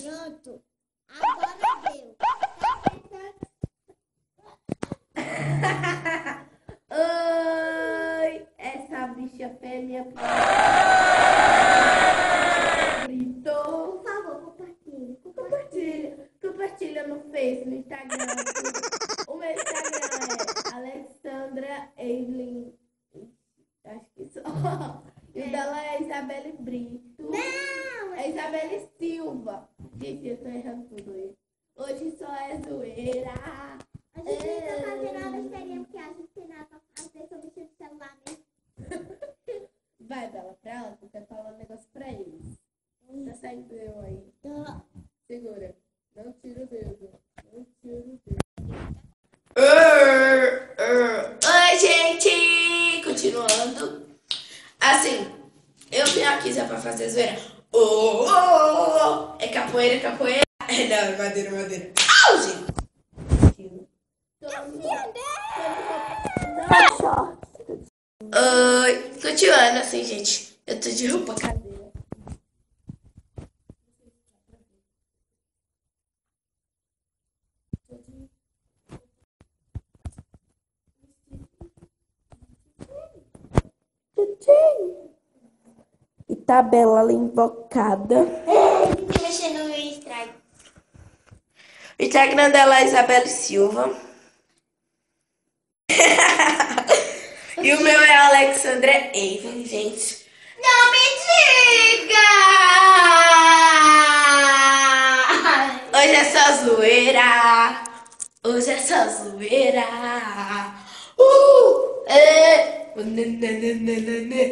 Pronto. Agora deu. Oi, essa bicha fêmea gritou. Por favor, compartilhe. Compartilha no Face, no Instagram. O meu Instagram é Alexandra Evelyn. Acho que só. E o dela é Isabelle Brito. Não! É Isabelle Silva. Gente, eu tô errando tudo aí. Hoje só é zoeira. A gente não tá fazendo nada experiência, porque a gente tem nada pra fazer sobre o celular mesmo. Vai, Bela, pra ela, tu quer falar um negócio pra eles. Tá saindo eu aí. Tô. Segura. Não tira o dedo. Não tira o dedo. Oi, gente! Continuando. Assim, eu vim aqui só pra fazer zoeira. É capoeira, capoeira. Não, é madeira, madeira. Au, gente! Oi, continuando assim, gente. Eu tô de roupa caseira. E tabela invocada. Fica mexendo no strike. O Instagram dela é Isabelle Silva. E o meu é Alexandra Evelyn, gente. Não me diga! Hoje é só zoeira. Hoje é só zoeira. É. Nananana.